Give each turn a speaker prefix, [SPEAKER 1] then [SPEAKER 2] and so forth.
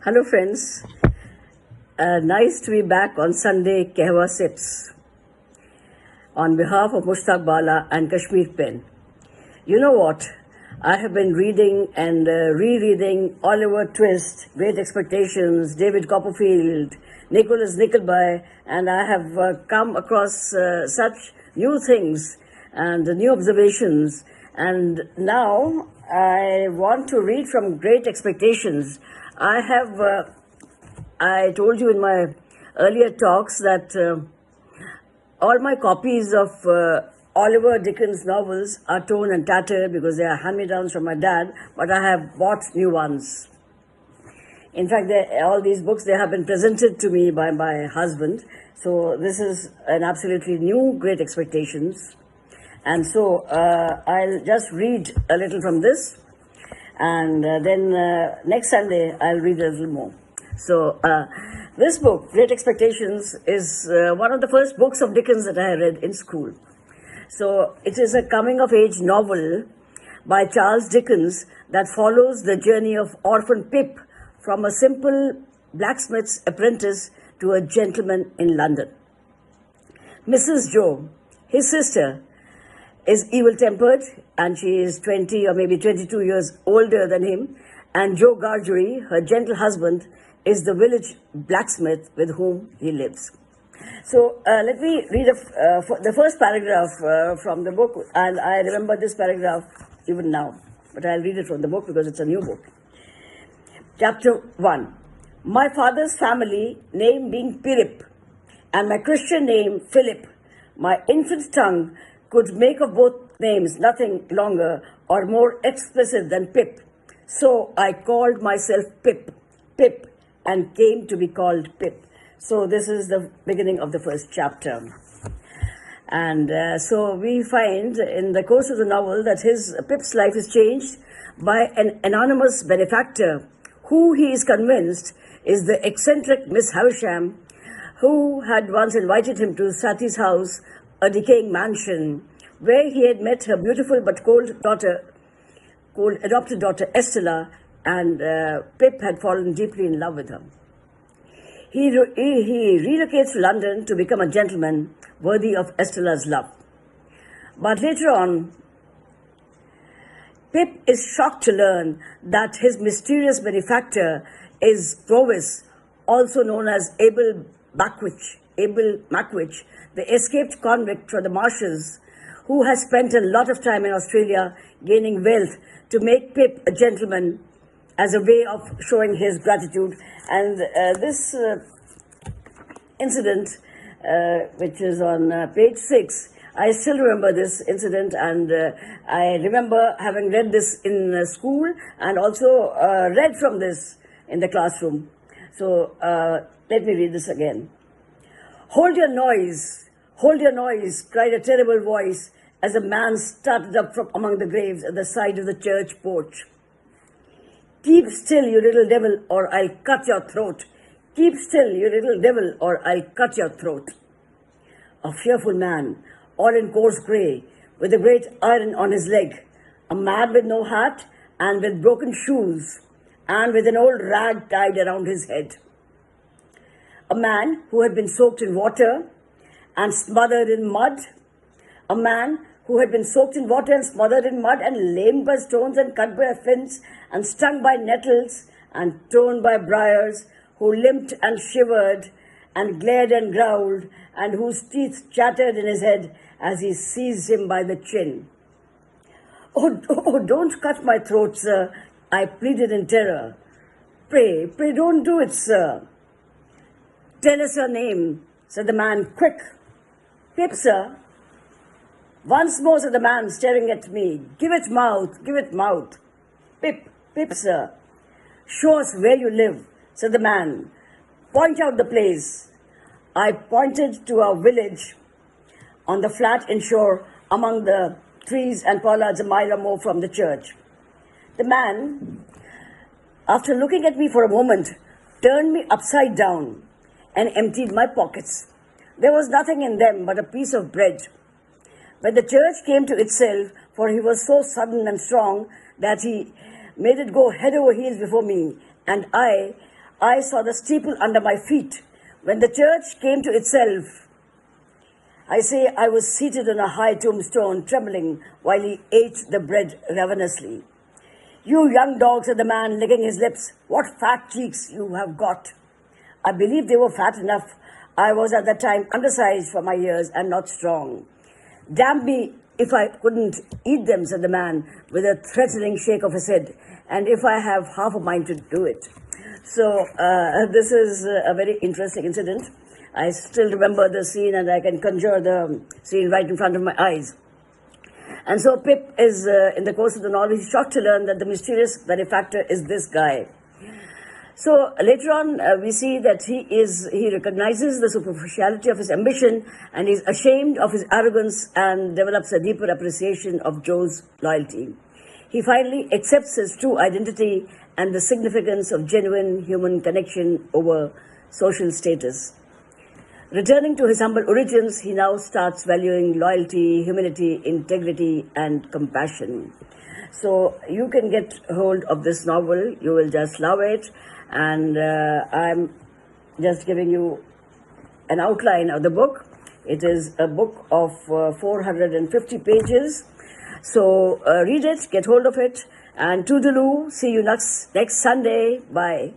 [SPEAKER 1] Hello friends, nice to be back on Sunday Kehwa Sips on behalf of Mushtaq Bala and Kashmir Pen. You know what? I have been reading and rereading Oliver Twist, Great Expectations, David Copperfield, Nicholas Nickleby, and I have come across such new things and new observations. And now I want to read from Great Expectations. I told you in my earlier talks that all my copies of Oliver Dickens novels are torn and tattered because they are hand-me-downs from my dad, but I have bought new ones. In fact, all these books, they have been presented to me by my husband. So this is an absolutely new Great Expectations. And so I'll just read a little from this. And then next Sunday, I'll read a little more. So this book, Great Expectations, is one of the first books of Dickens that I read in school. So it is a coming-of-age novel by Charles Dickens that follows the journey of orphan Pip from a simple blacksmith's apprentice to a gentleman in London. Mrs. Joe, his sister, is evil-tempered, and she is 20 or maybe 22 years older than him. And Joe Gargery, her gentle husband, is the village blacksmith with whom he lives. So let me read the first paragraph from the book, and I remember this paragraph even now, but I'll read it from the book because it's a new book. Chapter 1. My father's family name being Pirip, and my Christian name Philip, my infant tongue could make of both names nothing longer or more explicit than Pip. So I called myself Pip, and came to be called Pip. So this is the beginning of the first chapter. And so we find in the course of the novel that Pip's life is changed by an anonymous benefactor who he is convinced is the eccentric Miss Havisham, who had once invited him to Sati's house, a decaying mansion, where he had met her beautiful but cold adopted daughter Estella, and Pip had fallen deeply in love with her. He relocates to London to become a gentleman worthy of Estella's love. But later on, Pip is shocked to learn that his mysterious benefactor is Provis, also known as Abel Mackwich, the escaped convict from the marshes, who has spent a lot of time in Australia gaining wealth to make Pip a gentleman as a way of showing his gratitude. And this incident, which is on page 6, I still remember this incident, and I remember having read this in school and also read from this in the classroom. So let me read this again. Hold your noise, cried a terrible voice as a man started up from among the graves at the side of the church porch. Keep still, you little devil, or I'll cut your throat. Keep still, you little devil, or I'll cut your throat. A fearful man, all in coarse grey, with a great iron on his leg, a man with no hat and with broken shoes, and with an old rag tied around his head. A man who had been soaked in water and smothered in mud. A man who had been soaked in water and smothered in mud and lamed by stones and cut by fins and stung by nettles and torn by briars, who limped and shivered and glared and growled, and whose teeth chattered in his head as he seized him by the chin. Oh, don't cut my throat, sir, I pleaded in terror. Pray don't do it, sir. Tell us your name, said the man. Quick. Pip, sir. Once more, said the man, staring at me. Give it mouth. Pip, sir. Show us where you live, said the man. Point out the place. I pointed to our village on the flat inshore among the trees and pollards a mile or more from the church. The man, after looking at me for a moment, turned me upside down and emptied my pockets. There was nothing in them but a piece of bread. When the church came to itself, for he was so sudden and strong that he made it go head over heels before me, and I I saw the steeple under my feet. When the church came to itself, I say I was seated on a high tombstone, trembling while he ate the bread ravenously. You young dog, said the man, licking his lips, what fat cheeks you have got. I believe they were fat enough. I was at that time undersized for my years and not strong. Damn me if I couldn't eat them, said the man with a threatening shake of his head, and if I have half a mind to do it. So this is a very interesting incident. I still remember the scene and I can conjure the scene right in front of my eyes. And so Pip is, in the course of the novel, he's shocked to learn that the mysterious benefactor is this guy. So later on, we see that he recognizes the superficiality of his ambition and is ashamed of his arrogance and develops a deeper appreciation of Joe's loyalty. He finally accepts his true identity and the significance of genuine human connection over social status. Returning to his humble origins, he now starts valuing loyalty, humility, integrity, and compassion. So you can get hold of this novel. You will just love it. And I'm just giving you an outline of the book. It is a book of 450 pages. So read it, get hold of it. And toodaloo, see you next Sunday. Bye.